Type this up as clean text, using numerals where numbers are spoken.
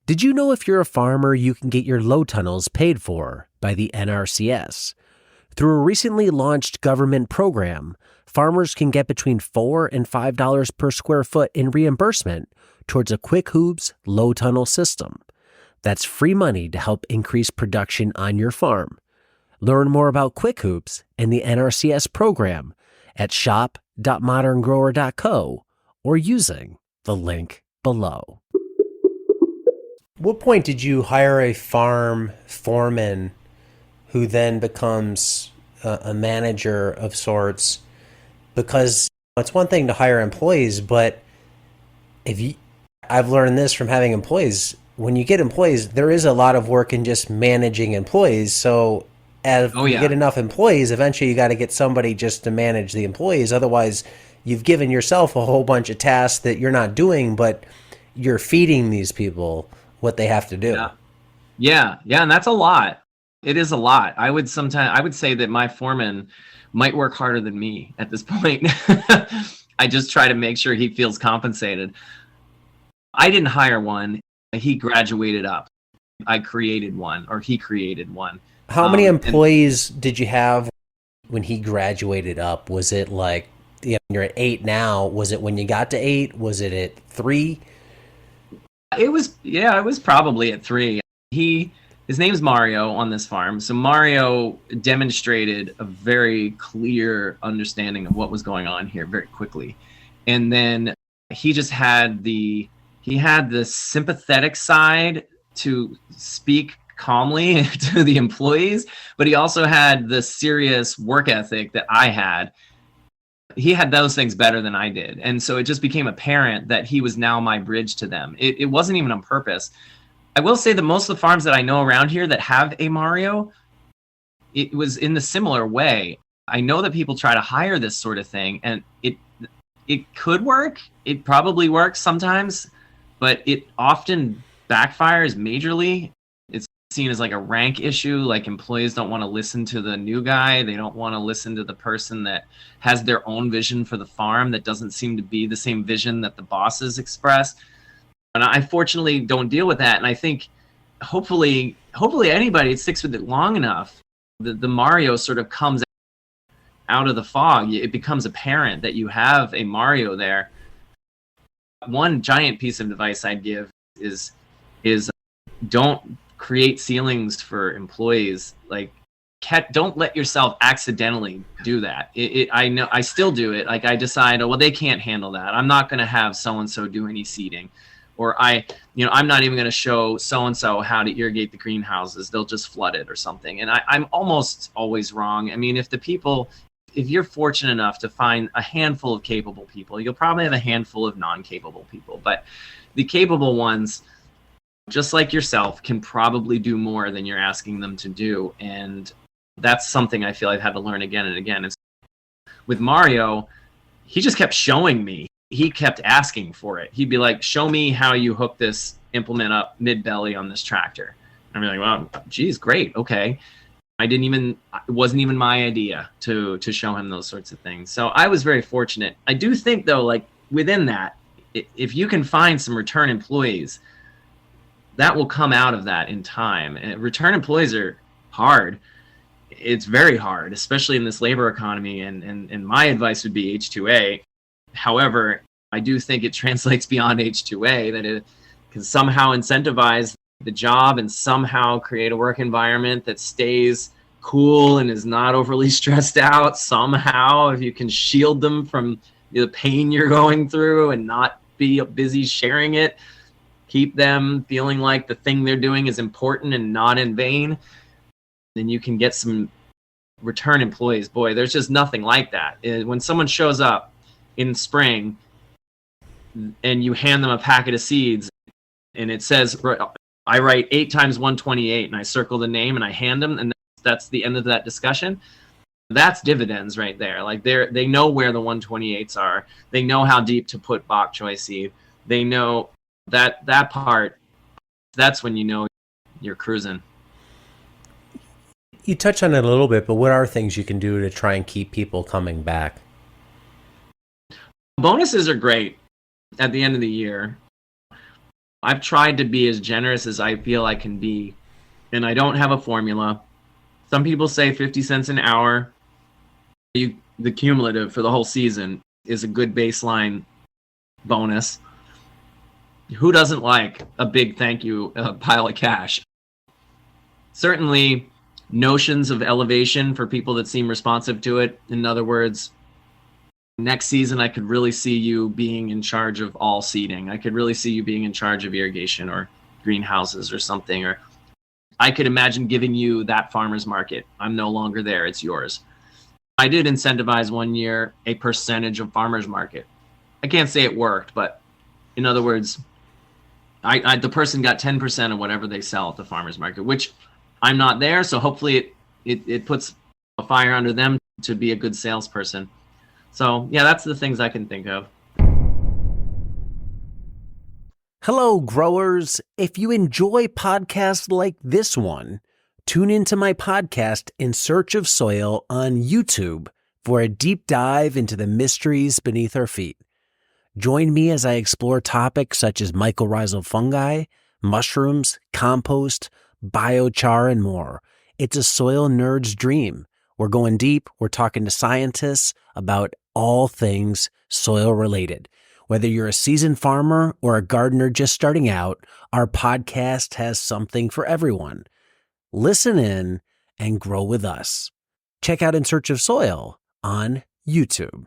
Did you know if you're a farmer, you can get your low tunnels paid for by the NRCS? Through a recently launched government program, farmers can get between $4 and $5 per square foot in reimbursement towards a Quick Hoops low tunnel system. That's free money to help increase production on your farm. Learn more about Quick Hoops and the NRCS program at shop.moderngrower.co or using the link below. What point did you hire a farm foreman who then becomes a manager of sorts? Because it's one thing to hire employees, but I've learned this from having employees. When you get employees, there is a lot of work in just managing employees. So as Oh you yeah. get enough employees, eventually you got to get somebody just to manage the employees. Otherwise, you've given yourself a whole bunch of tasks that you're not doing, but you're feeding these people what they have to do. Yeah. Yeah, and that's a lot. It is a lot. I would say that my foreman might work harder than me at this point. I just try to make sure he feels compensated. I didn't hire one. He graduated up. I created one, or he created one. How many And employees did you have when he graduated up? Was it like, you're at 8 now? Was it when you got to 8? Was it at 3? it was probably at 3. His name's Mario on this farm. So Mario demonstrated a very clear understanding of what was going on here very quickly. And then he just he had the sympathetic side to speak calmly to the employees, but he also had the serious work ethic that I had. He had those things better than I did. And so it just became apparent that he was now my bridge to them. It wasn't even on purpose. I will say that most of the farms that I know around here that have a Mario, it was in the similar way. I know that people try to hire this sort of thing, and it could work. It probably works sometimes, but it often backfires majorly. It's seen as like a rank issue. Like employees don't want to listen to the new guy. They don't want to listen to the person that has their own vision for the farm that doesn't seem to be the same vision that the bosses express. And I fortunately don't deal with that. And I think hopefully anybody that sticks with it long enough, the Mario sort of comes out of the fog. It becomes apparent that you have a Mario there. One giant piece of advice I'd give is don't create ceilings for employees. Like, don't let yourself accidentally do that. I know I still do it. Like I decide, oh well, they can't handle that. I'm not going to have so and so do any seeding. Or I'm not even going to show so-and-so how to irrigate the greenhouses. They'll just flood it or something. And I'm almost always wrong. I mean, if you're fortunate enough to find a handful of capable people, you'll probably have a handful of non-capable people. But the capable ones, just like yourself, can probably do more than you're asking them to do. And that's something I feel I've had to learn again and again. With Mario, he just kept showing me. He kept asking for it. He'd be like, show me how you hook this implement up mid-belly on this tractor. And I'm like, well, geez, great. Okay. It wasn't even my idea to show him those sorts of things. So I was very fortunate. I do think though, like within that, if you can find some return employees, that will come out of that in time. And return employees are hard. It's very hard, especially in this labor economy. And my advice would be H2A. However, I do think it translates beyond H2A, that it can somehow incentivize the job and somehow create a work environment that stays cool and is not overly stressed out. Somehow, if you can shield them from the pain you're going through and not be busy sharing it, keep them feeling like the thing they're doing is important and not in vain, then you can get some return employees. Boy, there's just nothing like that. When someone shows up in spring and you hand them a packet of seeds and it says, I write 8 times 128 and I circle the name and I hand them, and that's the end of that discussion. That's dividends right there. Like they know where the 128s are. They know how deep to put bok choy seed. They know that part. That's when you know you're cruising. You touched on it a little bit, but what are things you can do to try and keep people coming back? Bonuses are great at the end of the year. I've tried to be as generous as I feel I can be, and I don't have a formula. Some people say 50 cents an hour, the cumulative for the whole season, is a good baseline bonus. Who doesn't like a big thank you pile of cash? Certainly, notions of elevation for people that seem responsive to it. In other words, next season, I could really see you being in charge of all seeding. I could really see you being in charge of irrigation or greenhouses or something. Or I could imagine giving you that farmer's market. I'm no longer there. It's yours. I did incentivize one year a percentage of farmer's market. I can't say it worked, but in other words, the person got 10% of whatever they sell at the farmer's market, which I'm not there. So hopefully it puts a fire under them to be a good salesperson. So yeah, that's the things I can think of. Hello, growers. If you enjoy podcasts like this one, tune into my podcast In Search of Soil on YouTube for a deep dive into the mysteries beneath our feet. Join me as I explore topics such as mycorrhizal fungi, mushrooms, compost, biochar, and more. It's a soil nerd's dream. We're going deep. We're talking to scientists about all things soil related. Whether you're a seasoned farmer or a gardener just starting out, our podcast has something for everyone. Listen in and grow with us. Check out In Search of Soil on YouTube.